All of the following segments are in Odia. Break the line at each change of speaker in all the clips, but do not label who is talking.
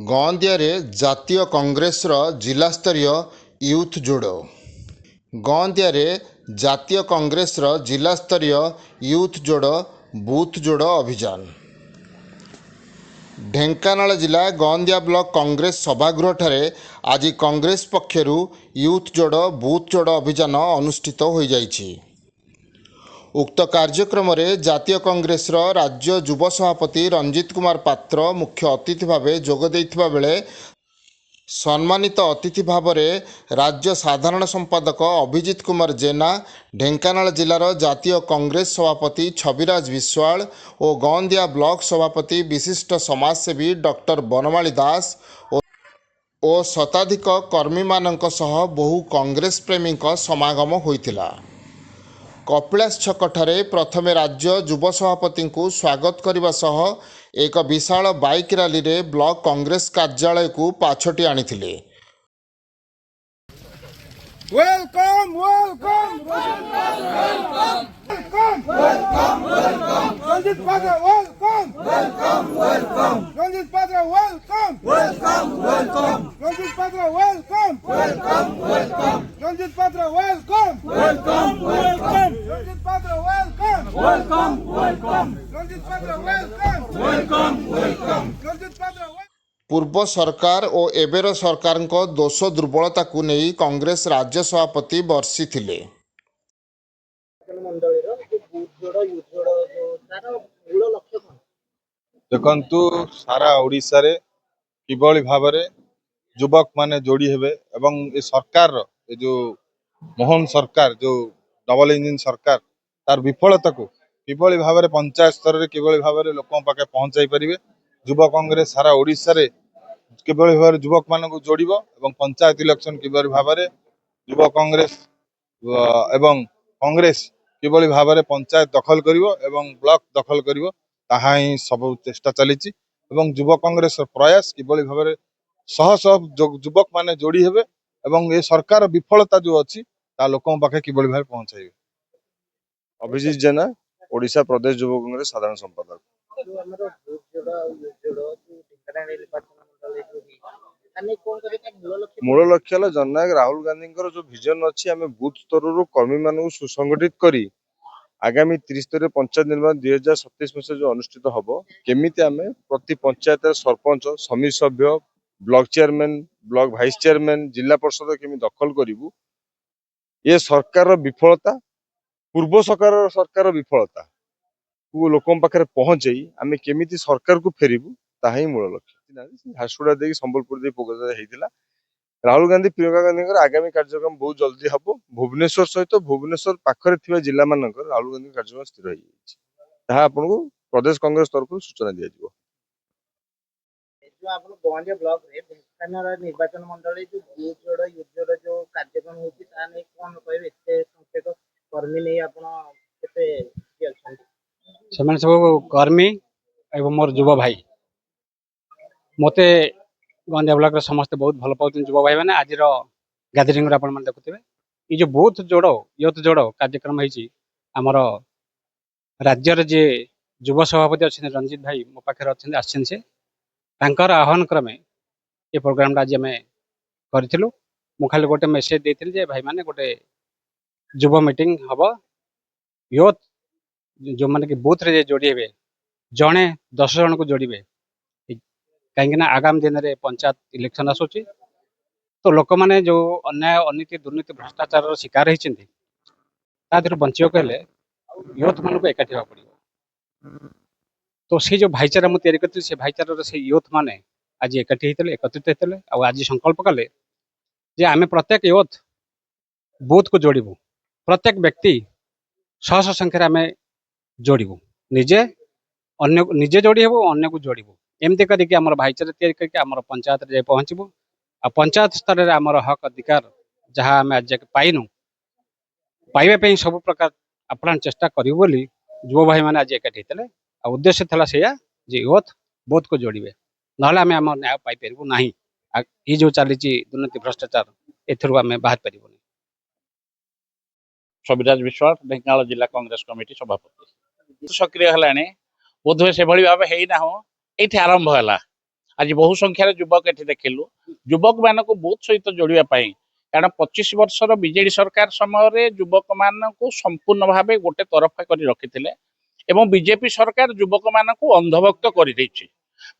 ଗଅଁଦିଆରେ ଜାତୀୟ କଂଗ୍ରେସର ଜିଲ୍ଲାସ୍ତରୀୟ ୟୁଥ୍ ଯୋଡ଼। ଗଅଁଦିଆରେ ଜାତୀୟ କଂଗ୍ରେସର ଜିଲ୍ଲାସ୍ତରୀୟ ୟୁଥ୍ ଯୋଡ଼ ବୁଥ୍ ଯୋଡ଼ ଅଭିଯାନ। ଢେଙ୍କାନାଳ ଜିଲ୍ଲା ଗଅଁଦିଆ ବ୍ଲକ କଂଗ୍ରେସ ସଭାଗୃହଠାରେ ଆଜି କଂଗ୍ରେସ ପକ୍ଷରୁ ୟୁଥ୍ ଯୋଡ଼ ବୁଥ୍ ଯୋଡ଼ ଅଭିଯାନ ଅନୁଷ୍ଠିତ ହୋଇଯାଇଛି। ଉକ୍ତ କାର୍ଯ୍ୟକ୍ରମରେ ଜାତୀୟ କଂଗ୍ରେସର ରାଜ୍ୟ ଯୁବ ସଭାପତି ରଞ୍ଜିତ କୁମାର ପାତ୍ର ମୁଖ୍ୟ ଅତିଥି ଭାବେ ଯୋଗ ଦେଇଥିବା ବେଳେ ସମ୍ମାନିତ ଅତିଥି ଭାବରେ ରାଜ୍ୟ ସାଧାରଣ ସମ୍ପାଦକ ଅଭିଜିତ କୁମାର ଜେନା, ଢେଙ୍କାନାଳ ଜିଲ୍ଲାର ଜାତୀୟ କଂଗ୍ରେସ ସଭାପତି ଛବିରାଜ ବିଶ୍ୱାଳ ଓ ଗଅଁଦିଆ ବ୍ଲକ ସଭାପତି ବିଶିଷ୍ଟ ସମାଜସେବୀ ଡକ୍ଟର ବନମାଳୀ ଦାସ ଓ ଶତାଧିକ କର୍ମୀମାନଙ୍କ ସହ ବହୁ କଂଗ୍ରେସ ପ୍ରେମୀଙ୍କ ସମାଗମ ହୋଇଥିଲା। କପିଳାସ ଛକଠାରେ ପ୍ରଥମେ ରାଜ୍ୟ ଯୁବ ସଭାପତିଙ୍କୁ ସ୍ୱାଗତ କରିବା ସହ ଏକ ବିଶାଳ ବାଇକ୍ ରାଲିରେ ବ୍ଲକ କଂଗ୍ରେସ କାର୍ଯ୍ୟାଳୟକୁ ପାଛୋଟି ଆଣିଥିଲେ।
Welcome, welcome, welcome, welcome, welcome, welcome. Ranjit Padra, welcome, welcome, welcome. Ranjit Padra, welcome, welcome, welcome. Ranjit Padra, welcome, welcome, welcome. Ranjit Padra, welcome, welcome, welcome. Ranjit Padra, welcome, welcome, welcome. Ranjit Padra, welcome, welcome, welcome. Ranjit Padra, welcome.
ପୂର୍ବ ସରକାର ଓ ଏବେର ସରକାରଙ୍କ ଦୋଷ ଦୁର୍ବଳତାକୁ ନେଇ କଂଗ୍ରେସ ରାଜ୍ୟ ସଭାପତି ବର୍ଷିଥିଲେ।
ଦେଖନ୍ତୁ ସାରା ଓଡ଼ିଶାରେ କିଭଳି ଭାବରେ ଯୁବକ ମାନେ ଯୋଡ଼ି ହେବେ ଏବଂ ଏ ସରକାରର ଏ ଯେଉଁ ମୋହନ ସରକାର ଯେଉଁ ଡବଲ ଇଞ୍ଜିନ ସରକାର ତାର ବିଫଳତାକୁ କିଭଳି ଭାବରେ ପଞ୍ଚାୟତ ସ୍ତରରେ କିଭଳି ଭାବରେ ଲୋକଙ୍କ ପାଖେ ପହଞ୍ଚାଇ ପାରିବେ। ଯୁବ କଂଗ୍ରେସ ସାରା ଓଡ଼ିଶାରେ କିଭଳି ଭାବରେ ଯୁବକ ମାନଙ୍କୁ ଯୋଡ଼ିବ ଏବଂ ପଞ୍ଚାୟତ ଇଲେକ୍ସନ କିଭଳି ଭାବରେ ଯୁବ କଂଗ୍ରେସ ଏବଂ କଂଗ୍ରେସ କିଭଳି ଭାବରେ ପଞ୍ଚାୟତ ଦଖଲ କରିବ ଏବଂ ବ୍ଲକ ଦଖଲ କରିବ ତାହା ହିଁ ସବୁ ଚେଷ୍ଟା ଚାଲିଛି ଏବଂ ଯୁବ କଂଗ୍ରେସର ପ୍ରୟାସ କିଭଳି ଭାବରେ ଶହ ଶହ ଯୁବକ ମାନେ ଯୋଡ଼ି ହେବେ ଏବଂ ଏ ସରକାର ବିଫଳତା ଯେଉଁ ଅଛି ତା ଲୋକଙ୍କ ପାଖେ କିଭଳି ଭାବେ ପହଞ୍ଚାଇବେ। ଅଭିଜିତ ଜେନା, ଓଡ଼ିଶା ପ୍ରଦେଶ ଯୁବ କଂଗ୍ରେସ ସାଧାରଣ ସମ୍ପାଦକ। ମୂଳ ଲକ୍ଷ୍ୟ ହେଲା ଜନନାୟକ ରାହୁଲ ଗାନ୍ଧୀଙ୍କର ଯୋଉ ଭିଜନ ଅଛି ଆମେ ବୁଥ ସ୍ତରରୁ କର୍ମୀ ମାନଙ୍କୁ ସୁସଂଗଠିତ କରି ଆଗାମୀ 30 ପଞ୍ଚାୟତ ନିର୍ବାଚନ 2027 ମସିହା ଯୋଉ ଅନୁଷ୍ଠିତ ହବ କେମିତି ଆମେ ପ୍ରତି ପଞ୍ଚାୟତର ସରପଞ୍ଚ, ସମିତି ସଭ୍ୟ, block chairman, block vice chairman, ଜିଲ୍ଲା ପରିଷଦ କେମିତି ଦଖଲ କରିବୁ। ଏ ସରକାରର ବିଫଳତା ପୂର୍ବ ସରକାର ବିଫଳତା କୁ ଲୋକଙ୍କ ପାଖରେ ପହଞ୍ଚେଇ ଆମେ କେମିତି ସରକାରକୁ ଫେରିବୁ ତାହା ହିଁ ମୂଳ ଲକ୍ଷ୍ୟ। ଝାରସୁଗୁଡ଼ା ଦେଇକି ସମ୍ବଲପୁର ଦେଇ ପ୍ରୋଗ୍ରାମ ହେଇଥିଲା। ରାହୁଲ ଗାନ୍ଧୀ ପ୍ରିୟଙ୍କା ଗାନ୍ଧୀଙ୍କର ଆଗାମୀ କାର୍ଯ୍ୟକ୍ରମ ବହୁତ ଜଲ୍ଦି ହବ। ଭୁବନେଶ୍ୱର ସହିତ ଭୁବନେଶ୍ୱର ପାଖରେ ଥିବା ଜିଲ୍ଲା ମାନଙ୍କର ରାହୁଲ ଗାନ୍ଧୀ କାର୍ଯ୍ୟକ୍ରମ ସ୍ଥିର ହେଇଯାଇଛି। ତାହା ଆପଣଙ୍କୁ ପ୍ରଦେଶ କଂଗ୍ରେସ ତରଫରୁ ସୂଚନା ଦିଆଯିବ।
ନିର୍ବାଚନ ମଣ୍ଡଳୀ ଯୋଉ କାର୍ଯ୍ୟକ୍ରମ ହଉଛି ତା ନେଇ କଣ କହିବେ? ଏତେ ସଂଖ୍ୟକ କର୍ମୀ ନେଇ ଆପଣ କେତେ ଅଛନ୍ତି?
ସେମାନେ ସବୁ କର୍ମୀ ଏବଂ ମୋର ଯୁବ ଭାଇ। ମତେ ଗଅଁଦିଆ ବ୍ଲକରେ ସମସ୍ତେ ବହୁତ ଭଲ ପାଉଛନ୍ତି ଯୁବ ଭାଇ ମାନେ। ଆଜିର ଗ୍ୟାଦରିଂରେ ଆପଣମାନେ ଦେଖୁଥିବେ ଏଇ ଯୋଉ ବୁଥ୍ ଯୋଡ଼ ୟୁଥ୍ ଯୋଡ଼ କାର୍ଯ୍ୟକ୍ରମ ହେଇଛି ଆମର ରାଜ୍ୟର ଯିଏ ଯୁବ ସଭାପତି ଅଛନ୍ତି ରଞ୍ଜିତ ଭାଇ ମୋ ପାଖରେ ଅଛନ୍ତି, ଆସିଛନ୍ତି। ସେ ତାଙ୍କର ଆହ୍ୱାନ କ୍ରମେ ଏ ପ୍ରୋଗ୍ରାମଟା ଆଜି ଆମେ କରିଥିଲୁ। ମୁଁ ଖାଲି ଗୋଟେ ମେସେଜ ଦେଇଥିଲି ଯେ ଭାଇମାନେ ଗୋଟେ ଯୁବ ମିଟିଂ ହବ, ୟୁଥ୍ ଯେଉଁମାନେ କି ବୁଥରେ ଯୋଡ଼ି ହେବେ ଜଣେ 10 ଜଣକୁ ଯୋଡ଼ିବେ, କାହିଁକି ନା ଆଗାମୀ ଦିନରେ ପଞ୍ଚାୟତ ଇଲେକ୍ସନ ଆସୁଛି। ତ ଲୋକମାନେ ଯେଉଁ ଅନ୍ୟାୟ, ଅନୀତି, ଦୁର୍ନୀତି, ଭ୍ରଷ୍ଟାଚାରର ଶିକାର ହେଇଛନ୍ତି ତା ଦେହରୁ ବଞ୍ଚିବାକୁ ହେଲେ ୟୁଥ୍ ମାନଙ୍କୁ ଏକାଠି ହେବାକୁ ପଡ଼ିବ। ତ ସେଇ ଯେଉଁ ଭାଇଚାରା ମୁଁ ତିଆରି କରିଥିଲି ସେ ଭାଇଚାରାର ସେଇ ୟୁଥ୍ ମାନେ ଆଜି ଏକାଠି ହେଇଥିଲେ, ଏକତ୍ରିତ ହେଇଥିଲେ ଆଉ ଆଜି ସଂକଳ୍ପ କଲେ ଯେ ଆମେ ପ୍ରତ୍ୟେକ ୟୁଥ୍ ବୁଥକୁ ଯୋଡ଼ିବୁ। ପ୍ରତ୍ୟେକ ବ୍ୟକ୍ତି ଶହ ଶହ ସଂଖ୍ୟାରେ ଆମେ ଯୋଡ଼ିବୁ, ନିଜେ ଯୋଡ଼ି ହେବୁ, ଅନ୍ୟକୁ ଯୋଡ଼ିବୁ। ଏମିତି କରିକି ଆମର ଭାଇଚାରା ତିଆରି କରିକି ଆମର ପଞ୍ଚାୟତରେ ଯାଇ ପହଞ୍ଚିବୁ। ଆଉ ପଞ୍ଚାୟତ ସ୍ତରରେ ଆମର ହକ୍ ଅଧିକାର ଯାହା ଆମେ ଆଜି ଯାକେ ପାଇନୁ, ପାଇବା ପାଇଁ ସବୁ ପ୍ରକାର ଆପ୍ରାଣ ଚେଷ୍ଟା କରିବୁ ବୋଲି ଯୁବ ଭାଇମାନେ ଆଜି ଏକାଠି ହେଇଥିଲେ। ଆଉ ଉଦ୍ଦେଶ୍ୟ ଥିଲା ସେଇଆ ଯେ ୟୁଥ୍ ବୁଥକୁ ଯୋଡ଼ିବେ, ନହେଲେ ଆମେ ଆମ ନ୍ୟାୟ ପାଇପାରିବୁ ନାହିଁ। ଏଇ ଯେଉଁ ଚାଲିଛି ଦୁର୍ନୀତି, ଭ୍ରଷ୍ଟାଚାର, ଏଥିରୁ ଆମେ ବାହାରି ପାରିବୁନି।
ଛବିରାଜ ବିଶ୍ୱାଳ, ଢେଙ୍କାନାଳ ଜିଲ୍ଲା କଂଗ୍ରେସ କମିଟି ସଭାପତି। ସକ୍ରିୟ ହେଲାଣି ବୋଧହୁଏ ସେଭଳି ଭାବେ ହେଇନାହୁଁ, ଏଇଠି ଆରମ୍ଭ ହେଲା। आज बहु संख्यार युवक एठी देखिलु युवक मानक बूथ सहित जोड़िया पाई कारण 25 वर्षर बीजेडी सरकार समय युवक मानक संपूर्ण भाव गोटे तरफा कर रखिथिले एवं बीजेपी सरकार युवक मानक अंधभक्त कर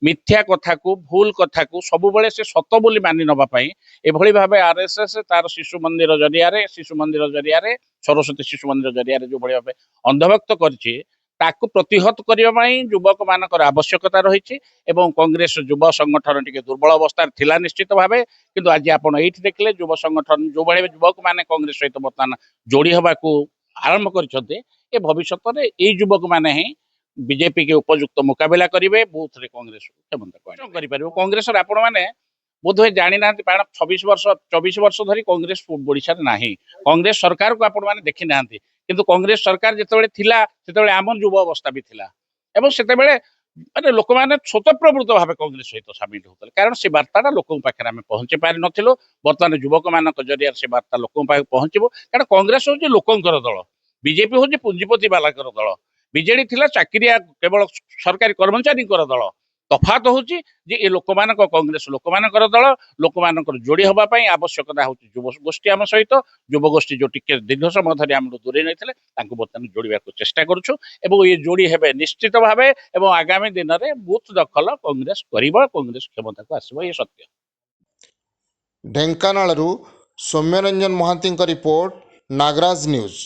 मिथ्या कथा को भूल कथा को सब बेले से सत बोली मानि नबा पाई एभली भाबे आरएसएस तार शिशु मंदिर जरिया सरस्वती शिशु मंदिर जरिया जो भली भाबे अंधभक्त करछि ताकू प्रतिहत करबा पई युवक मानकर आवश्यकता रही एवं कांग्रेस युव संगठन टिके दुर्बल अवस्था थिला निश्चित भाबे किंतु आज आपण एठी देखले युव संगठन जो भली युवक माने कांग्रेस सहित वर्तमान जोड़ी हबा को आरंभ करछते ए भविष्यत रे ए युवक माने ही बीजेपी के उपयुक्त मुकाबला करेंगे बूथ रे कांग्रेस क्षमता कांग्रेस आपण मैंने बोध हुए जानी ना कारण 24 वर्ष धरी कांग्रेस ओडिशा ना कांग्रेस सरकार को आपण मैंने देखी ना किंतु कांग्रेस सरकार जिते थिला सेतेबेले आम युव अवस्था भी थिला एवं सेतेबेले माने लोक मैंने स्वतःप्रवृत्त भाव कांग्रेस सहित सामिल होते कारण से वार्ता लोक पाखे आम पहुंची पारि नथिलो बर्तमान युवक मान जरिया से वार्ता लोक पहुंचबो कारण कांग्रेस हूँ लोकंकर दल बीजेपी हूँ पुंजीपति बालाकर दल बीजेडी थिला चाकरिया केवल सरकारी कर्मचारी दल तफात हूँ जे ये लोक मान कांग्रेस लोक मानकर दल लोक मानकर जोड़ी हवा पाई आवश्यकता हूँ युव गोष्ठी आम सहित युव गोष्ठी जो टिके दीर्घ समय धरी आम दूरे नहीं बर्तमान जोड़ा चेष्टा करुछु एवं ये जोड़ी हेबे निश्चित भाव एवं आगामी दिन में बूथ दखल कांग्रेस कांग्रेस क्षमता को आसब ये सत्य।
ढेंकानालरू सौम्यरंजन महांती रिपोर्ट नागराज न्यूज।